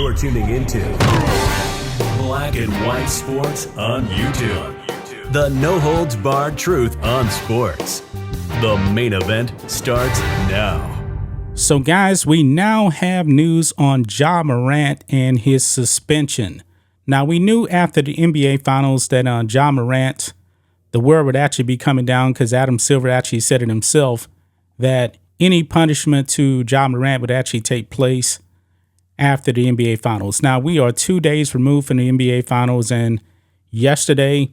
You're tuning into Black and White Sports on YouTube. The no-holds-barred truth on sports. The main event starts now. So, guys, we now have news on Ja Morant and his suspension. Now, we knew after the NBA Finals that Ja Morant, the word would actually be coming down because Adam Silver actually said it himself that any punishment to Ja Morant would actually take place after the NBA Finals. Now, we are 2 days removed from the NBA Finals, and yesterday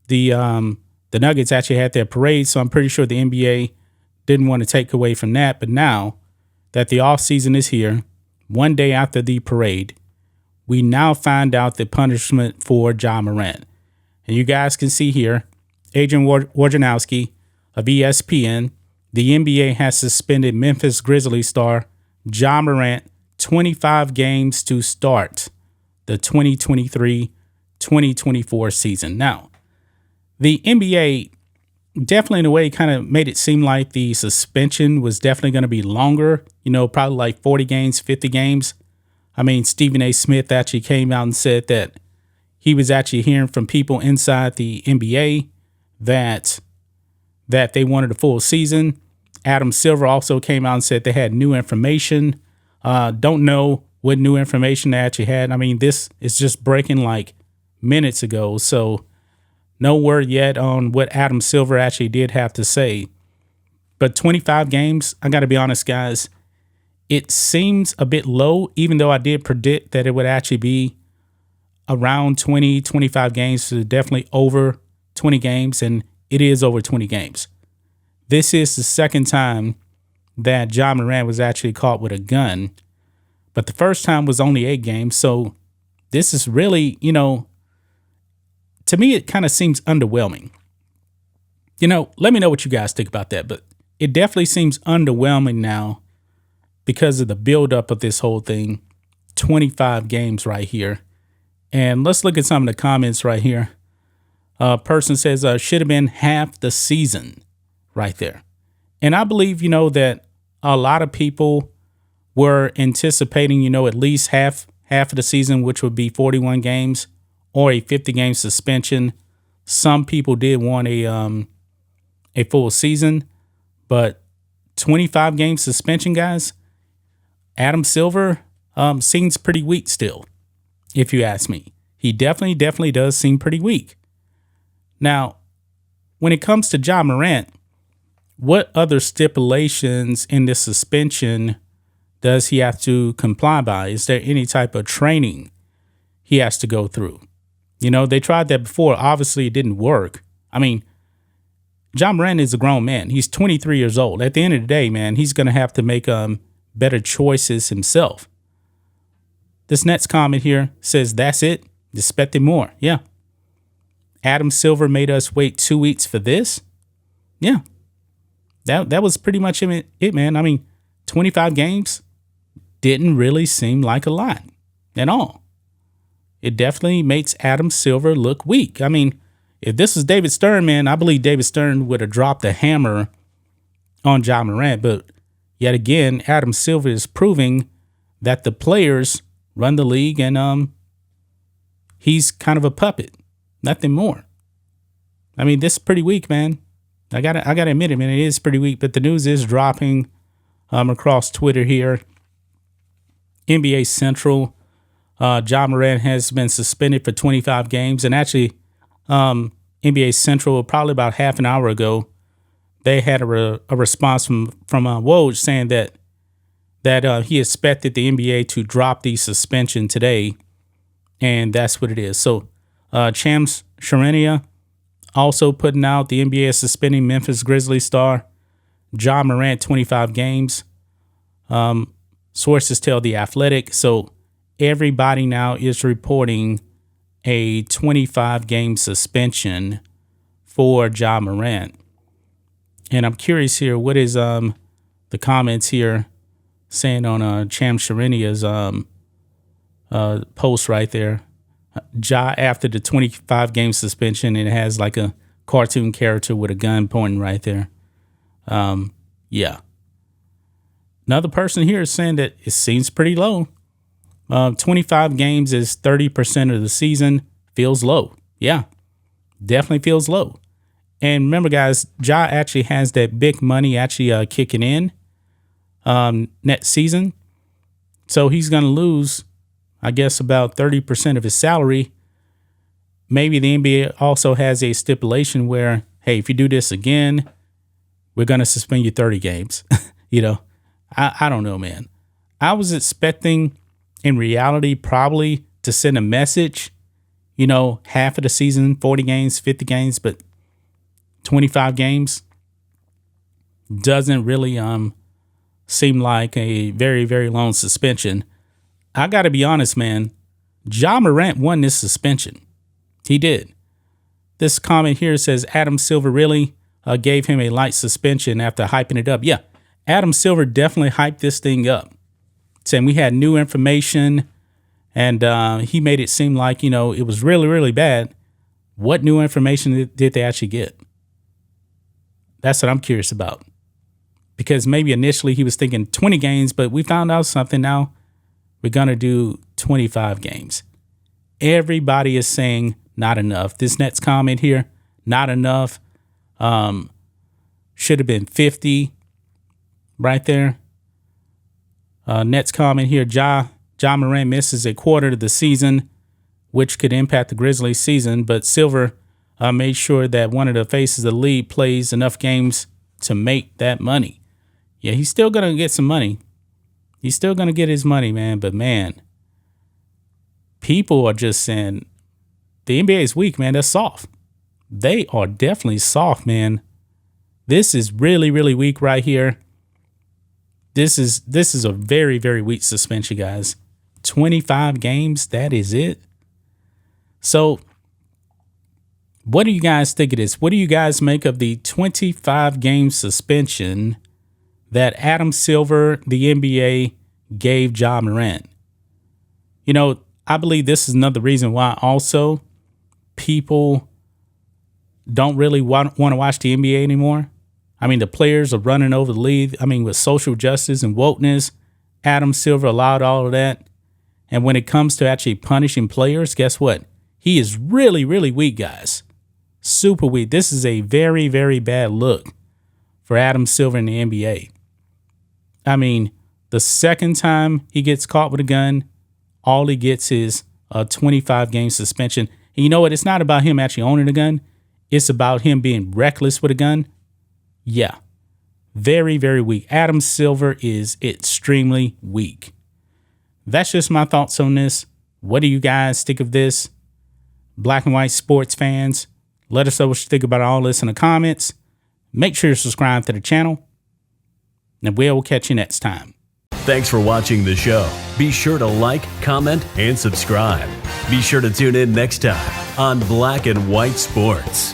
the Nuggets actually had their parade, so I'm pretty sure the NBA didn't want to take away from that. But now that the offseason is here, 1 day after the parade, we now find out the punishment for Ja Morant. And you guys can see here, Adrian Wojnarowski of ESPN, the NBA has suspended Memphis Grizzlies star Ja Morant 25 games to start the 2023-2024 season. Now, the NBA definitely in a way kind of made it seem like the suspension was definitely going to be longer, probably like 40 games, 50 games. I mean, Stephen A. Smith actually came out and said that he was actually hearing from people inside the NBA that they wanted a full season. Adam Silver also came out and said they had new information. Don't know what new information they actually had. I mean, this is just breaking like minutes ago. So no word yet on what Adam Silver actually did have to say. But 25 games, I got to be honest, guys, it seems a bit low, even though I did predict that it would actually be around 20, 25 games, so definitely over 20 games, and it is over 20 games. This is the second time that Ja Morant was actually caught with a gun, but the first time was only 8 games. So this is really, to me, it kind of seems underwhelming. Let me know what you guys think about that, but it definitely seems underwhelming now because of the buildup of this whole thing. 25 games right here. And let's look at some of the comments right here. A person says, should have been half the season right there. And I believe, that a lot of people were anticipating, at least half of the season, which would be 41 games or a 50-game suspension. Some people did want a full season, but 25-game suspension, guys, Adam Silver seems pretty weak still, if you ask me. He definitely does seem pretty weak. Now, when it comes to Ja Morant, what other stipulations in this suspension does he have to comply by? Is there any type of training he has to go through? They tried that before. Obviously, it didn't work. I mean, Ja Morant is a grown man. He's 23 years old. At the end of the day, man, he's going to have to make better choices himself. This next comment here says, that's it. Expected more. Yeah. Adam Silver made us wait 2 weeks for this. Yeah. That was pretty much it, man. I mean, 25 games didn't really seem like a lot at all. It definitely makes Adam Silver look weak. I mean, if this was David Stern, man, I believe David Stern would have dropped the hammer on Ja Morant. But yet again, Adam Silver is proving that the players run the league and he's kind of a puppet. Nothing more. I mean, this is pretty weak, man. I gotta admit it, man. It is pretty weak, but the news is dropping across Twitter here. NBA Central, Ja Morant has been suspended for 25 games, and actually, NBA Central probably about half an hour ago, they had a response from Woj saying that he expected the NBA to drop the suspension today, and that's what it is. So, Shams Charania also putting out the NBA is suspending Memphis Grizzlies star Ja Morant 25 games. Sources tell The Athletic. So everybody now is reporting a 25-game suspension for Ja Morant. And I'm curious here, what is the comments here saying on Cham Sharinia's post right there? Ja after the 25-game suspension, and it has like a cartoon character with a gun pointing right there. Yeah. Another person here is saying that it seems pretty low. 25 games is 30% of the season. Feels low. Yeah, definitely feels low. And remember, guys, Ja actually has that big money actually kicking in next season. So he's going to lose, I guess, about 30% of his salary. Maybe the NBA also has a stipulation where, hey, if you do this again, we're going to suspend you 30 games. I don't know, man. I was expecting, in reality, probably to send a message, half of the season, 40 games, 50 games, but 25 games doesn't really seem like a very, very long suspension. I got to be honest, man. Ja Morant won this suspension. He did. This comment here says Adam Silver really gave him a light suspension after hyping it up. Yeah, Adam Silver definitely hyped this thing up, saying we had new information, and he made it seem like, it was really, really bad. What new information did they actually get? That's what I'm curious about. Because maybe initially he was thinking 20 games, but we found out something now. We're going to do 25 games. Everybody is saying not enough. This next comment here, not enough. Should have been 50 right there. Next comment here, Ja Morant misses a quarter of the season, which could impact the Grizzlies season, but Silver made sure that one of the faces of the league plays enough games to make that money. Yeah, he's still going to get some money. He's still going to get his money, man. But, man, people are just saying the NBA is weak, man. They're soft. They are definitely soft, man. This is really, really weak right here. This is a very, very weak suspension, guys. 25 games, that is it. So, what do you guys think of this? What do you guys make of the 25-game suspension that Adam Silver, the NBA, gave Ja Morant? I believe this is another reason why also people don't really want to watch the NBA anymore. I mean, the players are running over the league. I mean, with social justice and wokeness, Adam Silver allowed all of that. And when it comes to actually punishing players, guess what? He is really, really weak, guys. Super weak. This is a very, very bad look for Adam Silver in the NBA. I mean, the second time he gets caught with a gun, all he gets is a 25-game suspension. And you know what? It's not about him actually owning a gun. It's about him being reckless with a gun. Yeah. Very, very weak. Adam Silver is extremely weak. That's just my thoughts on this. What do you guys think of this? Black and white sports fans, let us know what you think about all this in the comments. Make sure you subscribe to the channel, and we'll catch you next time. Thanks for watching the show. Be sure to like, comment, and subscribe. Be sure to tune in next time on Black and White Sports.